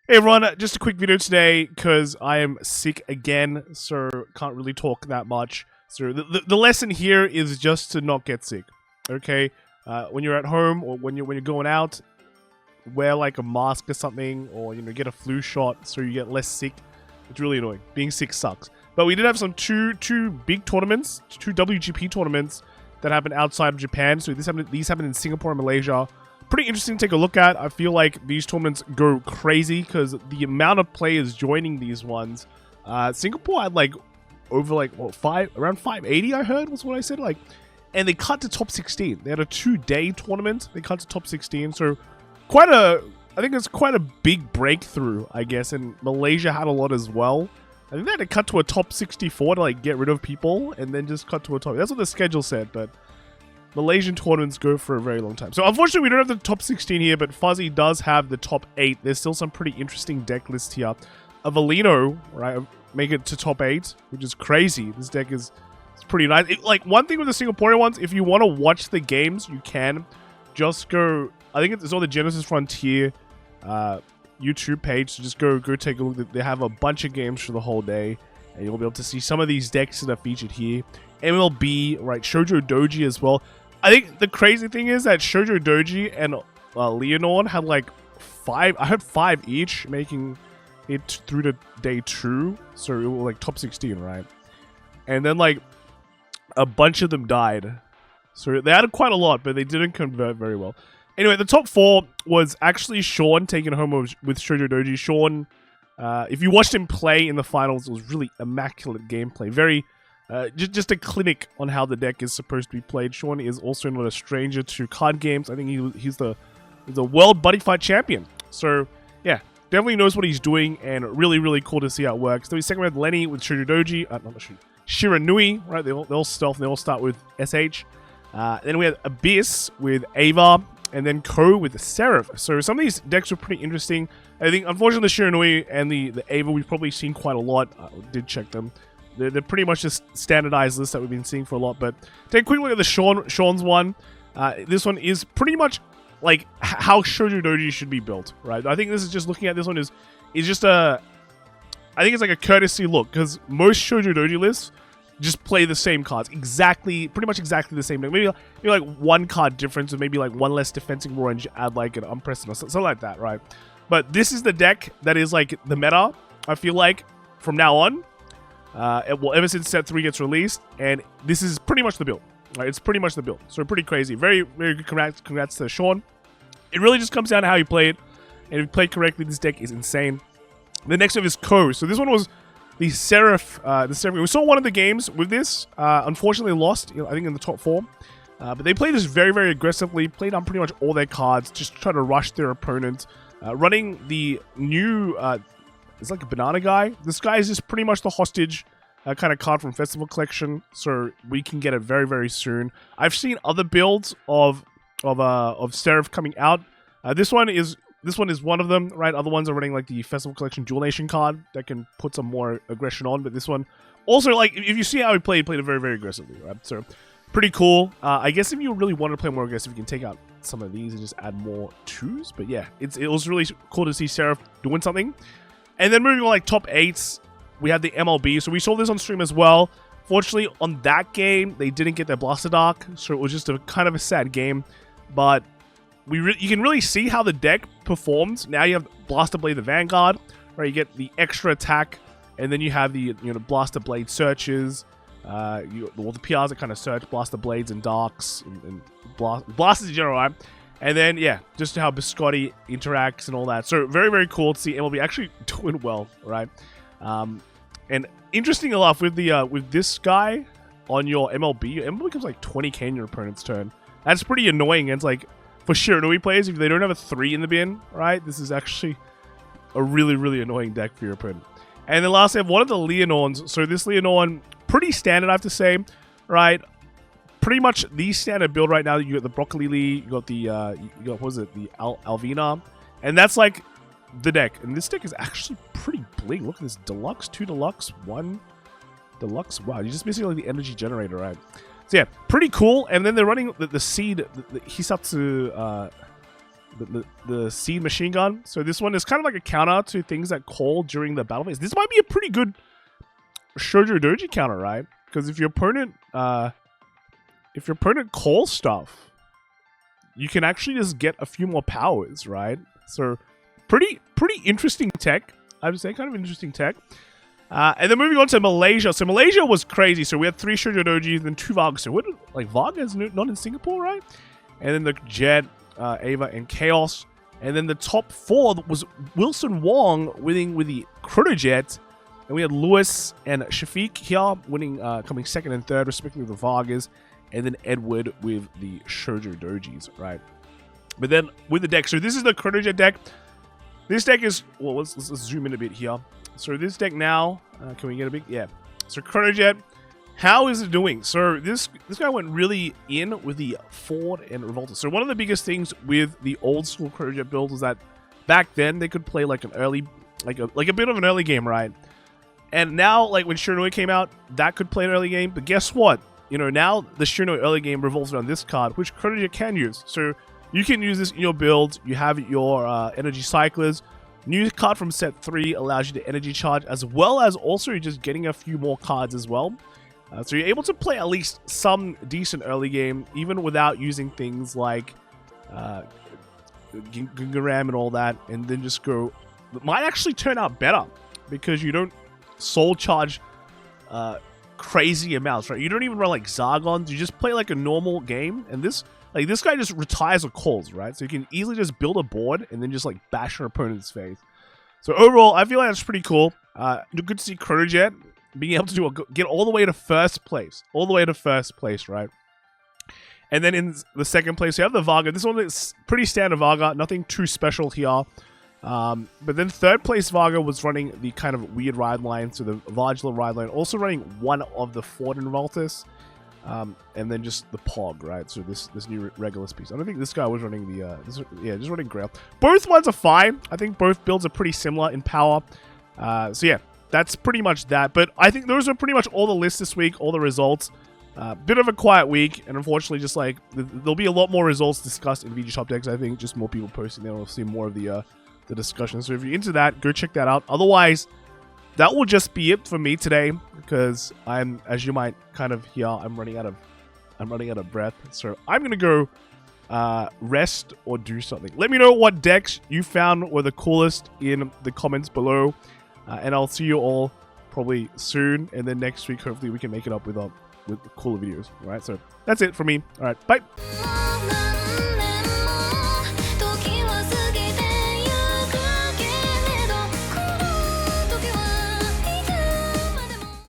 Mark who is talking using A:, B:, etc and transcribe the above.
A: Hey everyone, just a quick video today because I am sick again, so can't really talk that much. So the lesson here is just to not get sick, okay? When you're at home or when you're going out, wear like a mask or something, or get a flu shot so you get less sick. It's really annoying. Being sick sucks. But we did have some two big tournaments, two WGP tournaments that happened outside of Japan. So these happened in Singapore and Malaysia. Pretty interesting to take a look at. I feel like these tournaments go crazy because the amount of players joining these ones. Singapore had around 580, I heard was what I said. And they cut to top 16. They had a 2-day tournament. They cut to top 16. So I think it's quite a big breakthrough, I guess. And Malaysia had a lot as well. I think they had to cut to a top 64 to get rid of people and then just cut to a top. That's what the schedule said, but Malaysian tournaments go for a very long time. So unfortunately, we don't have the top 16 here, but Fuzzy does have the top 8. There's still some pretty interesting deck lists here. Avelino, right, make it to top 8, which is crazy. This deck is pretty nice. One thing with the Singaporean ones, if you want to watch the games, you can just go. I think it's on the Genesis Frontier YouTube page. So just go take a look. They have a bunch of games for the whole day, and you'll be able to see some of these decks that are featured here. MLB, right, Shojodoji as well. I think the crazy thing is that Shojodoji and Leonor had I heard 5 each, making it through to day 2. So it was top 16, right? And then a bunch of them died. So they had quite a lot, but they didn't convert very well. Anyway, the top 4 was actually Sean taking home with Shojodoji. Sean, if you watched him play in the finals, it was really immaculate gameplay. Very just a clinic on how the deck is supposed to be played. Sean is also not a stranger to card games. I think he's the world buddy fight champion. So yeah, definitely knows what he's doing, and really cool to see how it works. So we second with Lenny with Shojodoji, Shiranui, right? They all stealth. They all start with SH. Then we had Abyss with Ava, and then Ko with the Seraph. So some of these decks are pretty interesting. I think unfortunately the Shiranui and the Ava we've probably seen quite a lot. I did check them. They're pretty much just standardized lists that we've been seeing for a lot. But take a quick look at the Sean's one. This one is pretty much how Shojodoji should be built, right? I think this is just looking at this one is just I think it's a courtesy look, because most Shojodoji lists just play the same cards pretty much exactly the same deck. Maybe one card difference, or maybe one less defensive orange, add an unpressed or something like that, right? But this is the deck that is the meta, I feel from now on. Ever since set 3 gets released, and this is pretty much the build. Right? It's pretty much the build. So pretty crazy. Very good. Congrats to Sean. It really just comes down to how you play it, and if you play correctly, this deck is insane. The next one is Ko. So this one was the Seraph. We saw one of the games with this. Unfortunately, lost. I think in the top 4. But they played this very aggressively. Played on pretty much all their cards, just trying to rush their opponent. Running the new. It's like a banana guy. This guy is just pretty much the hostage kind of card from Festival Collection, so we can get it very soon. I've seen other builds of Seraph coming out. This one is one of them, right? Other ones are running the Festival Collection Dual Nation card that can put some more aggression on, but this one also if you see how he played it very aggressively, right? So pretty cool. I guess if you really want to play more aggressive, you can take out some of these and just add more 2s. But yeah, it was really cool to see Seraph doing something. And then moving on top 8s, we had the MLB. So we saw this on stream as well. Fortunately, on that game, they didn't get their Blaster Dark, so it was just a kind of a sad game. But you can really see how the deck performs. Now you have Blaster Blade the Vanguard, right? You get the extra attack, and then you have the Blaster Blade searches. The PRs that kind of search Blaster Blades and Darks and Blasters in general, right? And then, yeah, just how Biscotti interacts and all that. So, very cool to see MLB actually doing well, right? And interesting enough, with this guy on your MLB becomes 20k in your opponent's turn. That's pretty annoying. It's for Shiranui players, if they don't have a 3 in the bin, right? This is actually a really annoying deck for your opponent. And then lastly, I have one of the Leonors. So this Leonor, pretty standard, I have to say, right? Pretty much the standard build right now. You got the Broccoli, you got the what was it, the Alvina, and that's the deck. And this deck is actually pretty bling. Look at this Deluxe, 2 Deluxe, 1 Deluxe. Wow, you're just missing the energy generator, right? So yeah, pretty cool. And then they're running the seed, the Hisatsu the seed machine gun. So this one is kind of like a counter to things that call during the battle phase. This might be a pretty good Shojodoji counter, right? Because if your opponent calls stuff, you can actually just get a few more powers, right? So pretty interesting tech. I would say kind of interesting tech. And then moving on to Malaysia. So Malaysia was crazy. So we had 3 Shoujodojis and 2 Vargas. So what, like Varga is not in Singapore, right? And then the Jet, Ava, and Chaos. And then the top 4 was Wilson Wong winning with the Chronojet. And we had Lewis and Shafiq here winning, coming 2nd and 3rd, respectively, the Vargas. And then Edward with the Shoujodojis, right? But then with the deck, so this is the Chronojet deck. This deck is, well, let's zoom in a bit here. So this deck now, can we get a big, yeah. So Chronojet, how is it doing? So this guy went really in with the Ford and Revolta. So one of the biggest things with the old school Chronojet build was that back then they could play like an early, like a bit of an early game, right? And now, like when Shojodoji came out, that could play an early game. But guess what? You know, now the Shojodoji early game revolves around this card, which Chronojet can use. So you can use this in your build. You have your energy cyclers. New card from set 3 allows you to energy charge, as well as also just getting a few more cards as well. So you're able to play at least some decent early game, even without using things like Gingaram and all that, and then just go. It might actually turn out better because you don't soul charge crazy amounts, right? You don't even run like Zargons. You just play like a normal game, and this guy just retires or calls, right? So you can easily just build a board and then just like bash your opponent's face. So overall, I feel like that's pretty cool. Good to see Chronojet being able to get all the way to first place. All the way to first place, right? And then in the second place, you have the Varga. This one is pretty standard Varga. Nothing too special here. But then third place Varga was running the kind of weird ride line. So the Vargula ride line. Also running one of the Ford and Revoltus. And then just the Pog, right? So this new Regulus piece. I don't think this guy was running the, just running Grail. Both ones are fine. I think both builds are pretty similar in power. So yeah, that's pretty much that. But I think those are pretty much all the lists this week, all the results. Bit of a quiet week, and unfortunately, just like, there'll be a lot more results discussed in VG Top Decks. I think just more people posting there. We'll see more of the discussion. So if you're into that, go check that out. Otherwise, that will just be it for me today, because I'm, as you might kind of hear, I'm running out of breath. So I'm gonna go rest or do something. Let me know what decks you found were the coolest in the comments below, and I'll see you all probably soon. And then next week, hopefully, we can make it up with cooler videos. All right, so that's it for me. All right, bye.